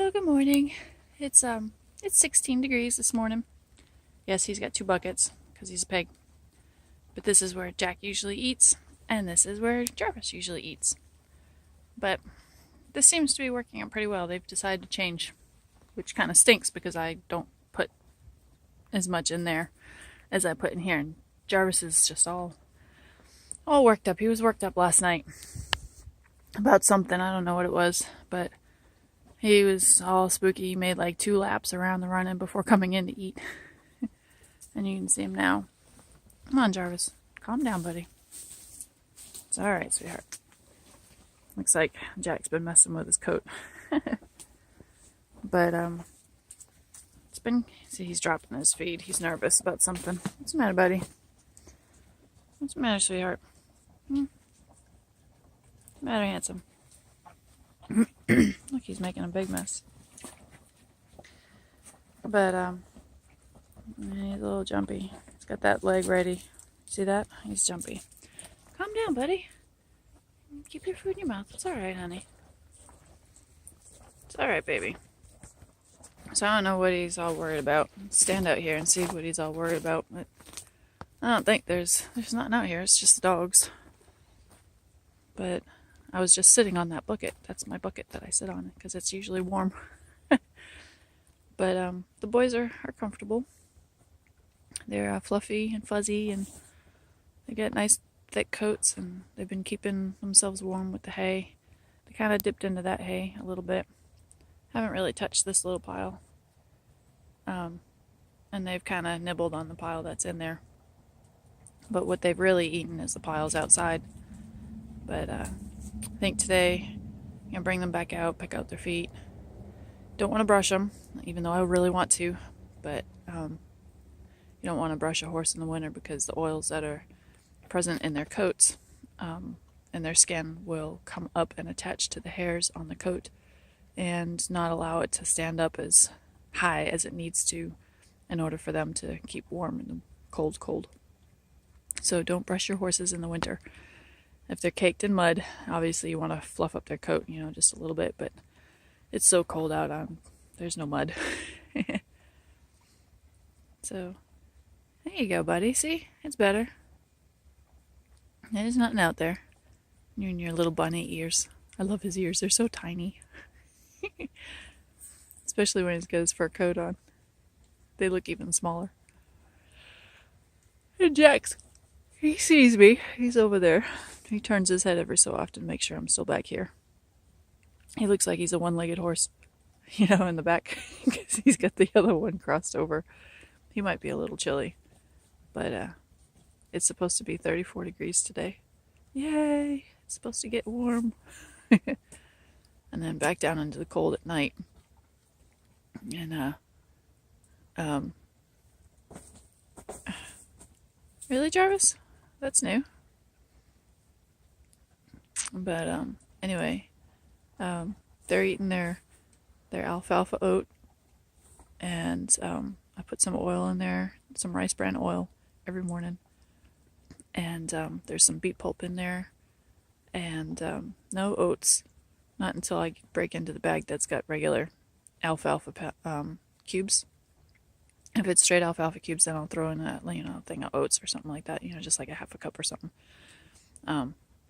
So good morning. It's 16 degrees this morning. Yes, he's got two buckets because he's a pig. But this is where Jack usually eats, and this is where Jarvis usually eats. But this seems to be working out pretty well. They've decided to change, which kind of stinks because I don't put as much in there as I put in here. And Jarvis is just all worked up. He was worked up last night about something. I don't know what it was, but he was all spooky. He made like 2 laps around the run-in before coming in to eat. And you can see him now. Come on, Jarvis. Calm down, buddy. It's alright, sweetheart. Looks like Jack's been messing with his coat. But, it's been... See, he's dropping his feed. He's nervous about something. What's the matter, buddy? What's the matter, sweetheart? What's the matter, handsome? Look, he's making a big mess. But, he's a little jumpy. He's got that leg ready. See that? He's jumpy. Calm down, buddy. Keep your food in your mouth. It's alright, honey. It's alright, baby. So I don't know what he's all worried about. Stand out here and see what he's all worried about. But I don't think there's nothing out here. It's just the dogs. But I was just sitting on that bucket. That's my bucket that I sit on because it's usually warm. But the boys are comfortable. They're fluffy and fuzzy, and they get nice thick coats, and they've been keeping themselves warm with the hay. They kind of dipped into that hay a little bit. Haven't really touched this little pile. And they've kind of nibbled on the pile that's in there. But what they've really eaten is the piles outside. But I think today I'm going to bring them back out, pick out their feet. Don't want to brush them, even though I really want to. But you don't want to brush a horse in the winter because the oils that are present in their coats and their skin will come up and attach to the hairs on the coat and not allow it to stand up as high as it needs to in order for them to keep warm in the cold. So don't brush your horses in the winter. If they're caked in mud, obviously you want to fluff up their coat, just a little bit, but it's so cold out, there's no mud. So, there you go, buddy. See? It's better. There's nothing out there. You and your little bunny ears. I love his ears. They're so tiny. Especially when he's got his fur coat on. They look even smaller. And Jax, he sees me. He's over there. He turns his head every so often to make sure I'm still back here. He looks like he's a one-legged horse, in the back, because he's got the other one crossed over. He might be a little chilly, but it's supposed to be 34 degrees today. Yay! It's supposed to get warm. And then back down into the cold at night. And, really, Jarvis? That's new. But, anyway, they're eating their alfalfa oat, and I put some oil in there, some rice bran oil every morning, and there's some beet pulp in there, and no oats, not until I break into the bag that's got regular alfalfa cubes. If it's straight alfalfa cubes, then I'll throw in a thing of oats or something like that, just like a half a cup or something,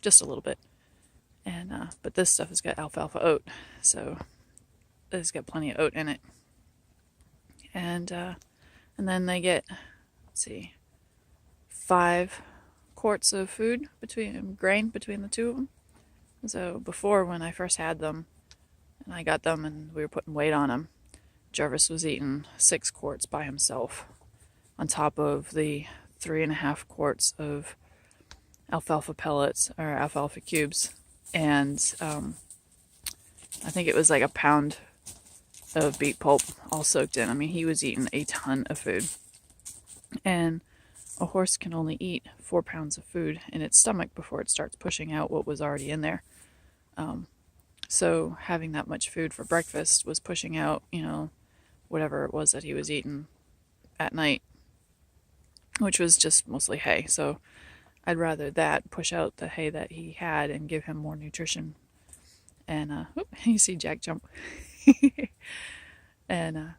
just a little bit. And but this stuff has got alfalfa oat, so it's got plenty of oat in it. And then they get, 5 quarts of food grain between the two of them. So before, when I first had them, and I got them and we were putting weight on them, Jarvis was eating 6 quarts by himself, on top of the 3.5 quarts of alfalfa pellets or alfalfa cubes. And I think it was like a pound of beet pulp all soaked in. I mean, he was eating a ton of food. And a horse can only eat 4 pounds of food in its stomach before it starts pushing out what was already in there. So having that much food for breakfast was pushing out, whatever it was that he was eating at night, which was just mostly hay. So I'd rather that push out the hay that he had and give him more nutrition. And you see Jack jump. And,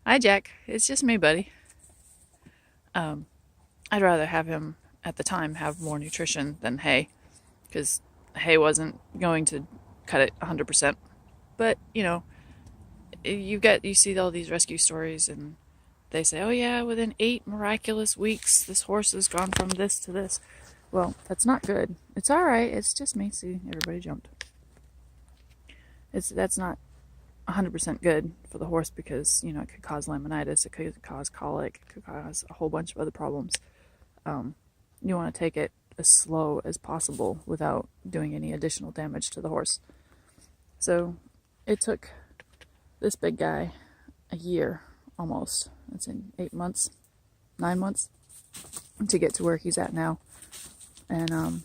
hi Jack, it's just me, buddy. I'd rather have him, at the time, have more nutrition than hay, because hay wasn't going to cut it 100%. But, you see all these rescue stories, and they say, oh yeah, within 8 miraculous weeks, this horse has gone from this to this. Well, that's not good. It's alright, it's just me. See, everybody jumped. That's not 100% good for the horse, because, it could cause laminitis, it could cause colic, it could cause a whole bunch of other problems. You want to take it as slow as possible without doing any additional damage to the horse. So it took this big guy a year almost. It's in 8 months, 9 months to get to where he's at now. And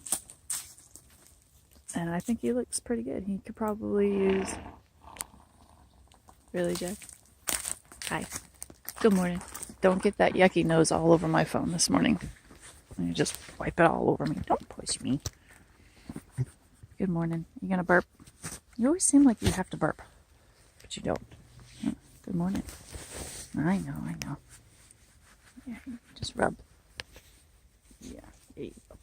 I think he looks pretty good. He could probably use... Really, Jack? Hi. Good morning. Don't get that yucky nose all over my phone this morning. You just wipe it all over me. Don't push me. Good morning. You gonna burp? You always seem like you have to burp, but you don't. Good morning. I know. Yeah, just rub. Yeah, there you go.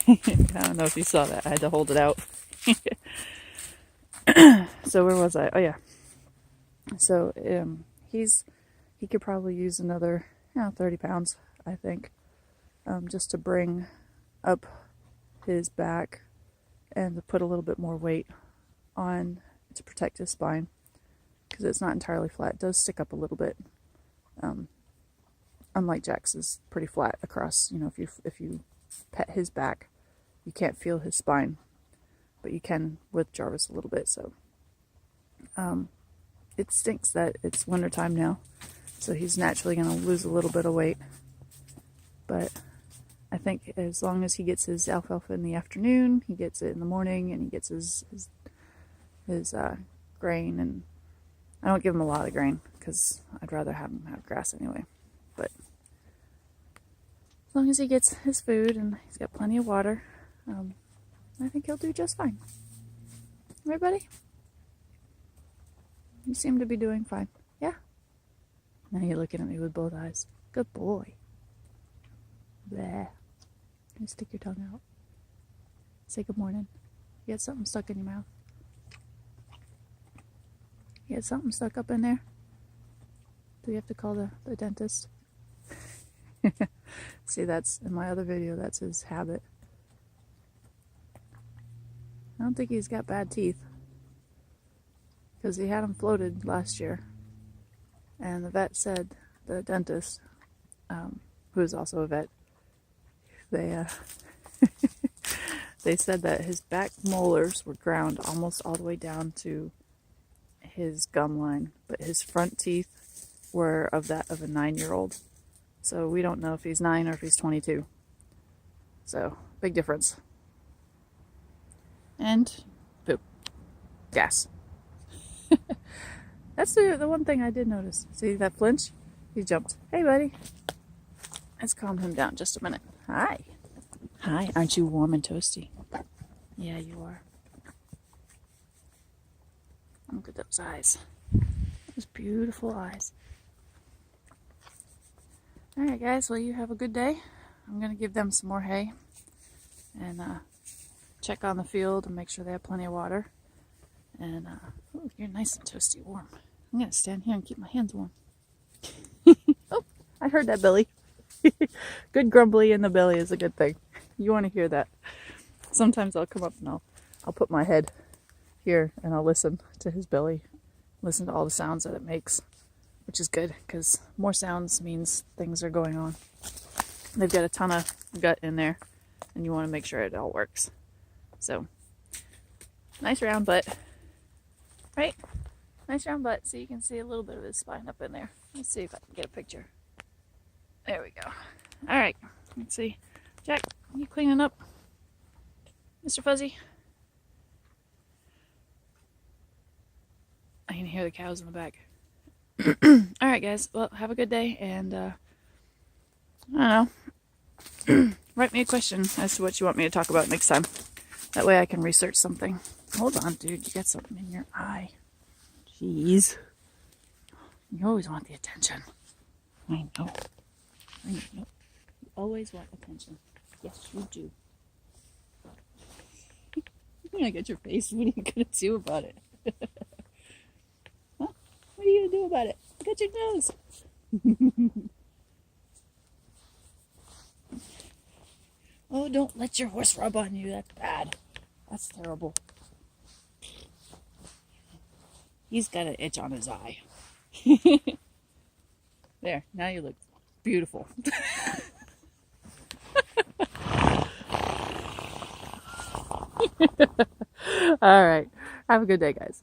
I don't know if you saw that. I had to hold it out. So where was I? Oh yeah. So he could probably use another 30 pounds, I think, just to bring up his back and to put a little bit more weight on to protect his spine, because it's not entirely flat. It does stick up a little bit. Unlike Jack's is pretty flat across. If you pet his back, you can't feel his spine, but you can with Jarvis a little bit. So it stinks that it's wintertime now, so he's naturally going to lose a little bit of weight. But I think as long as he gets his alfalfa in the afternoon, he gets it in the morning, and he gets his grain, and I don't give him a lot of grain because I'd rather have him have grass anyway. But as long as he gets his food and he's got plenty of water, I think he'll do just fine. Right, buddy? You seem to be doing fine. Yeah? Now you're looking at me with both eyes. Good boy. Bleh. You stick your tongue out. Say good morning. You got something stuck in your mouth. You got something stuck up in there? Do we have to call the dentist? See, that's in my other video, that's his habit. I don't think he's got bad teeth, because he had them floated last year, and the vet said, the dentist, who is also a vet, they said that his back molars were ground almost all the way down to his gum line, but his front teeth were of that of a 9-year-old. So we don't know if he's 9 or if he's 22. So, big difference. And poop. Gas. That's the one thing I did notice. See that flinch? He jumped. Hey, buddy. Let's calm him down just a minute. Hi. Hi, aren't you warm and toasty? Yeah, you are. Look at those eyes. Those beautiful eyes. Alright guys, well you have a good day. I'm going to give them some more hay and check on the field and make sure they have plenty of water. And ooh, you're nice and toasty warm. I'm going to stand here and keep my hands warm. Oh, I heard that, Billy. Good grumbly in the belly is a good thing. You want to hear that. Sometimes I'll come up and I'll put my head here and I'll listen to his belly, listen to all the sounds that it makes, which is good because more sounds means things are going on. They've got a ton of gut in there and you want to make sure it all works. So, nice round butt, right? Nice round butt, so you can see a little bit of his spine up in there. Let's see if I can get a picture. There we go. All right, let's see. Jack, you cleaning up? Mr. Fuzzy? I can hear the cows in the back. All right, guys. Well, have a good day, and I don't know. Write me a question as to what you want me to talk about next time. That way I can research something. Hold on, dude. You got something in your eye. Jeez. You always want the attention. I know. I know. You always want attention. Yes, you do. Look at your face. What are you going to do about it? Huh? What are you going to do about it? Look at your nose. Oh, don't let your horse rub on you. That's bad. That's terrible. He's got an itch on his eye. There, now you look beautiful. All right. Have a good day, guys.